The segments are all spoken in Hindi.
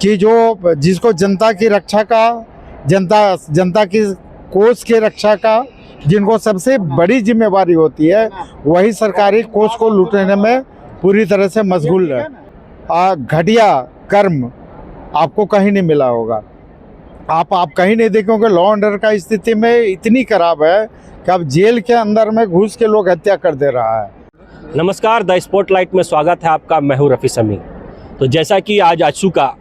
कि जो जिसको जनता की रक्षा का, जनता की कोष की रक्षा का जिनको सबसे बड़ी जिम्मेवारी होती है, वही सरकारी कोष को लूटने में पूरी तरह से मशगूल है। घटिया कर्म आपको कहीं नहीं मिला होगा। आप कहीं नहीं देखेंगे। लॉ एंड ऑर्डर का स्थिति में इतनी खराब है कि अब जेल के अंदर में घुस के लोग हत्या कर दे रहा है। नमस्कार, द स्पॉटलाइट में स्वागत है आपका। मैं हूं रफ़ी समी। तो जैसा कि आज आजसू का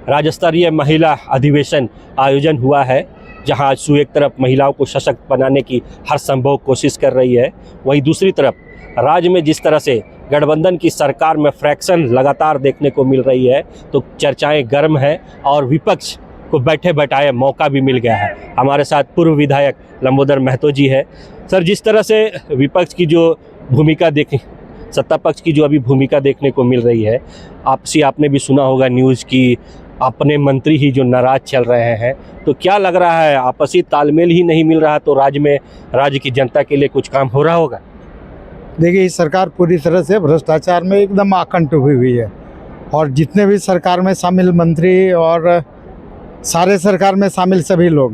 राज्य स्तरीय महिला अधिवेशन आयोजन हुआ है, जहां आजसू एक तरफ महिलाओं को सशक्त बनाने की हर संभव कोशिश कर रही है, वहीं दूसरी तरफ राज्य में जिस तरह से गठबंधन की सरकार में फ्रैक्शन लगातार देखने को मिल रही है, तो चर्चाएं गर्म है और विपक्ष को बैठे बैठाए मौका भी मिल गया है। हमारे साथ पूर्व विधायक लंबोदर महतो जी है। सर, जिस तरह से विपक्ष की जो भूमिका सत्ता पक्ष की जो अभी भूमिका देखने को मिल रही है, आपने भी सुना होगा न्यूज़ की अपने मंत्री ही जो नाराज चल रहे हैं, तो क्या लग रहा है आपसी तालमेल ही नहीं मिल रहा, तो राज्य की जनता के लिए कुछ काम हो रहा होगा? देखिए, इस सरकार पूरी तरह से भ्रष्टाचार में एकदम आकंठ हुई है और जितने भी सरकार में शामिल मंत्री और सारे सरकार में शामिल सभी लोग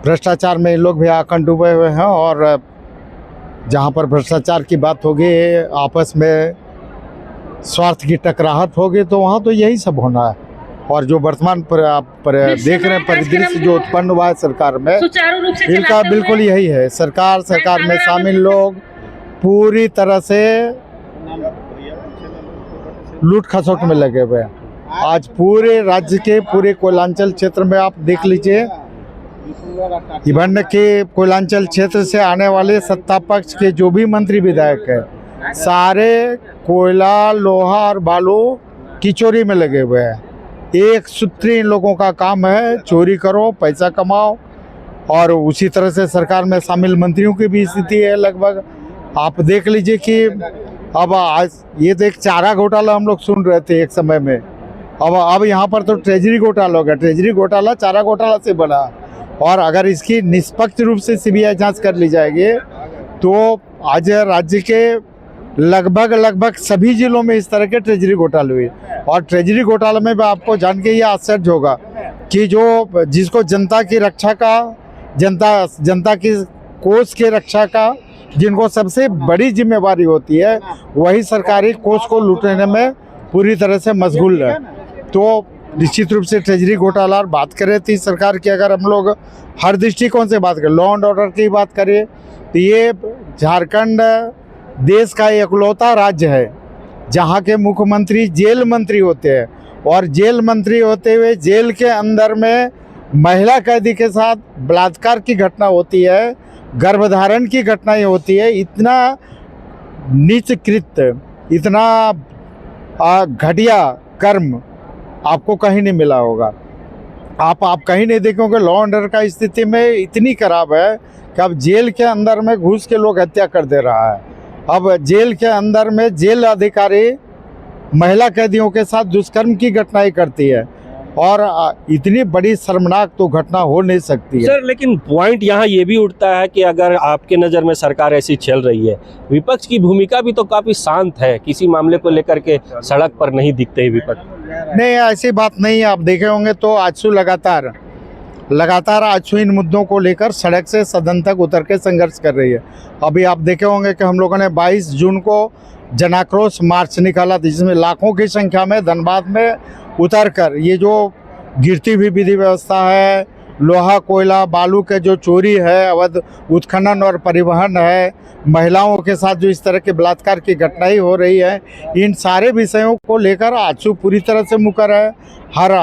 भ्रष्टाचार में लोग भी आकंठ डूबे हुए हैं। और जहाँ पर भ्रष्टाचार की बात होगी, आपस में स्वार्थ की टकराहट होगी, तो वहाँ तो यही सब होना है। और जो वर्तमान पर आप देख रहे हैं परिदृश्य जो उत्पन्न हुआ है सरकार में, इनका बिल्कुल यही है। सरकार में शामिल लोग पूरी तरह से लूट खसोट में लगे हुए हैं। आज पूरे राज्य के पूरे कोयलांचल क्षेत्र में आप देख लीजिए, इवन के कोयलांचल क्षेत्र से आने वाले सत्ता पक्ष के जो भी मंत्री विधायक हैं, सारे कोयला, लोहा और बालू की चोरी में लगे हुए हैं। एक सूत्री इन लोगों का काम है, चोरी करो, पैसा कमाओ। और उसी तरह से सरकार में शामिल मंत्रियों की भी स्थिति है लगभग। आप देख लीजिए कि अब आज ये तो एक चारा घोटाला हम लोग सुन रहे थे एक समय में, अब यहाँ पर तो ट्रेजरी घोटाला हो गया। ट्रेजरी घोटाला चारा घोटाला से बना। और अगर इसकी निष्पक्ष रूप से सीबीआई जांच कर ली जाएगी, तो आज राज्य के लगभग सभी जिलों में इस तरह के ट्रेजरी घोटाले हुए। और ट्रेजरी घोटाले में भी आपको जान के ये आश्चर्य होगा कि जो जिसको जनता की रक्षा का, जनता की कोष की रक्षा का जिनको सबसे बड़ी जिम्मेवारी होती है, वही सरकारी कोष को लूटने में पूरी तरह से मशगूल है। तो निश्चित रूप से ट्रेजरी घोटाला बात करें तो सरकार की, अगर हम लोग हर दृष्टिकोण से बात करें, लॉ एंड ऑर्डर की बात करें, तो ये झारखंड देश का एकलौता राज्य है जहाँ के मुख्यमंत्री जेल मंत्री होते हैं। और जेल मंत्री होते हुए जेल के अंदर में महिला कैदी के साथ बलात्कार की घटना होती है, गर्भधारण की घटनाएं होती है। इतना नीच कृत्य, इतना घटिया कर्म आपको कहीं नहीं मिला होगा। आप कहीं नहीं देखेंगे। लॉ एंड ऑर्डर का स्थिति में इतनी खराब है कि अब जेल के अंदर में घुस के लोग हत्या कर दे रहा है। अब जेल के अंदर में जेल अधिकारी महिला कैदियों के साथ दुष्कर्म की घटनाएं करती है, और इतनी बड़ी शर्मनाक तो घटना हो नहीं सकती है। सर, लेकिन पॉइंट यहाँ ये भी उठता है कि अगर आपके नज़र में सरकार ऐसी चल रही है, विपक्ष की भूमिका भी तो काफ़ी शांत है, किसी मामले को लेकर के सड़क पर नहीं दिखते ही विपक्ष। नहीं, ऐसी बात नहीं है। आप देखे होंगे तो आजसू लगातार आजसू इन मुद्दों को लेकर सड़क से सदन तक उतर के संघर्ष कर रही है। अभी आप देखे होंगे कि हम लोगों ने 22 जून को जनाक्रोश मार्च निकाला था, जिसमें लाखों की संख्या में धनबाद में उतरकर ये जो गिरती हुई विधि व्यवस्था है, लोहा कोयला बालू के जो चोरी है, अवैध उत्खनन और परिवहन है, महिलाओं के साथ जो इस तरह के बलात्कार की घटनाएं हो रही है, इन सारे विषयों को लेकर आजसू पूरी तरह से मुखर है।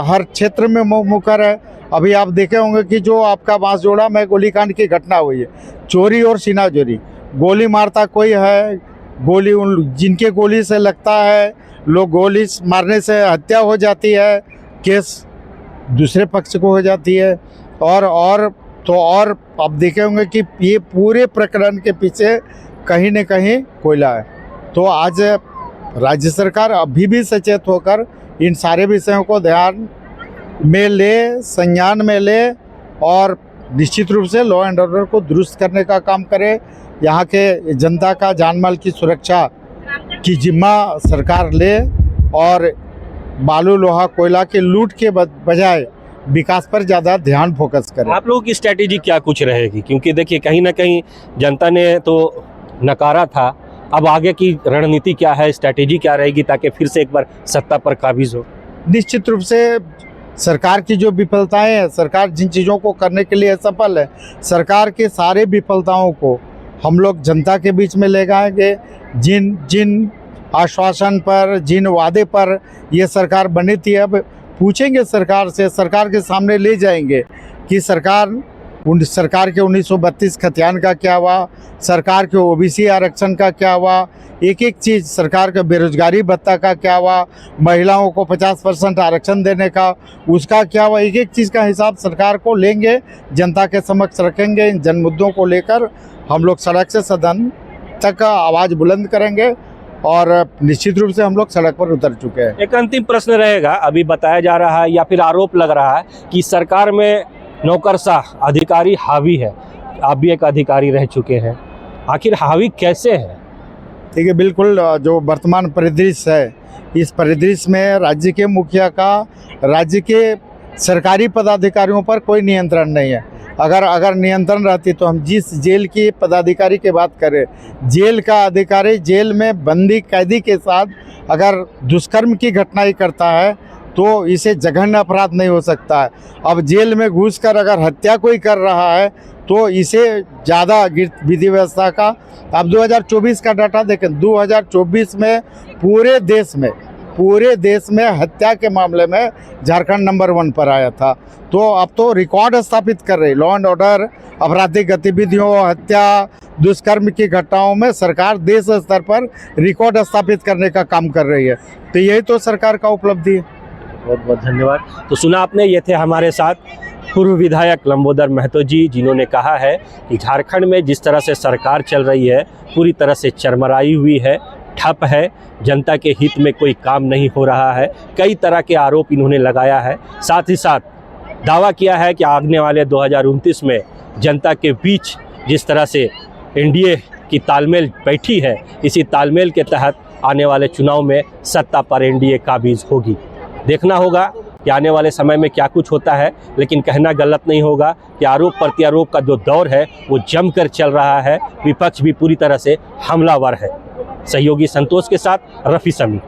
हर क्षेत्र में मुखर है। अभी आप देखे होंगे कि जो आपका बांसजोड़ा में गोलीकांड की घटना हुई है, चोरी और सीना चोरी, गोली मारता कोई है, गोली जिनके गोली से लगता है, लोग गोली मारने से हत्या हो जाती है, केस दूसरे पक्ष को हो जाती है। और आप देखे होंगे कि ये पूरे प्रकरण के पीछे कहीं न कहीं कोयला है। तो आज राज्य सरकार अभी भी सचेत होकर इन सारे विषयों को ध्यान में ले, संज्ञान में ले, और निश्चित रूप से लॉ एंड ऑर्डर को दुरुस्त करने का काम करे। यहाँ के जनता का जान माल की सुरक्षा की जिम्मा सरकार ले, और बालू लोहा कोयला के लूट के बजाय विकास पर ज़्यादा ध्यान फोकस करें। आप लोगों की स्ट्रैटेजी क्या कुछ रहेगी? क्योंकि देखिए कहीं ना कहीं जनता ने तो नकारा था, अब आगे की रणनीति क्या है, स्ट्रैटेजी क्या रहेगी ताकि फिर से एक बार सत्ता पर काबिज हो? निश्चित रूप से सरकार की जो विफलताएं हैं, सरकार जिन चीज़ों को करने के लिए असफल है, सरकार के सारे विफलताओं को हम लोग जनता के बीच में ले जाएंगे। जिन जिन आश्वासन पर, जिन वादे पर ये सरकार बनी थी, अब पूछेंगे सरकार से, सरकार के सामने ले जाएंगे कि सरकार के 1932 खतियान का क्या हुआ, सरकार के ओबीसी आरक्षण का क्या हुआ, एक एक चीज़, सरकार का बेरोजगारी भत्ता का क्या हुआ, महिलाओं को 50% आरक्षण देने का उसका क्या हुआ, एक एक चीज़ का हिसाब सरकार को लेंगे, जनता के समक्ष रखेंगे। इन जन मुद्दों को लेकर हम लोग सड़क से सदन तक आवाज़ बुलंद करेंगे और निश्चित रूप से हम लोग सड़क पर उतर चुके हैं। एक अंतिम प्रश्न रहेगा, अभी बताया जा रहा है या फिर आरोप लग रहा है कि सरकार में नौकरशाह अधिकारी हावी है, आप भी एक अधिकारी रह चुके हैं, आखिर हावी कैसे है? ठीक है, बिल्कुल। जो वर्तमान परिदृश्य है, इस परिदृश्य में राज्य के मुखिया का राज्य के सरकारी पदाधिकारियों पर कोई नियंत्रण नहीं है। अगर नियंत्रण रहती तो हम जिस जेल की पदाधिकारी की बात करें, जेल का अधिकारी जेल में बंदी कैदी के साथ अगर दुष्कर्म की घटनाएं करता है तो इसे जघन्य अपराध नहीं हो सकता है। अब जेल में घुसकर अगर हत्या कोई कर रहा है तो इसे ज़्यादा विधि व्यवस्था का। अब 2024 का डाटा देखें, 2024 में पूरे देश में हत्या के मामले में झारखंड नंबर 1 पर आया था। तो अब तो रिकॉर्ड स्थापित कर रही, लॉ एंड ऑर्डर, आपराधिक गतिविधियों, हत्या, दुष्कर्म की घटनाओं में सरकार देश स्तर पर रिकॉर्ड स्थापित करने का काम कर रही है। तो यही तो सरकार का उपलब्धि है। बहुत बहुत धन्यवाद। तो सुना आपने, ये थे हमारे साथ पूर्व विधायक लंबोदर महतो जी, जिन्होंने कहा है कि झारखंड में जिस तरह से सरकार चल रही है पूरी तरह से चरमराई हुई है, ठप है, जनता के हित में कोई काम नहीं हो रहा है। कई तरह के आरोप इन्होंने लगाया है, साथ ही साथ दावा किया है कि आने वाले 2029 में जनता के बीच जिस तरह से एनडीए की तालमेल बैठी है, इसी तालमेल के तहत आने वाले चुनाव में सत्ता पर एनडीए काबिज होगी। देखना होगा कि आने वाले समय में क्या कुछ होता है, लेकिन कहना गलत नहीं होगा कि आरोप प्रत्यारोप का जो दौर है वो जमकर चल रहा है। विपक्ष भी पूरी तरह से हमलावर है। सहयोगी संतोष के साथ रफ़ी समी।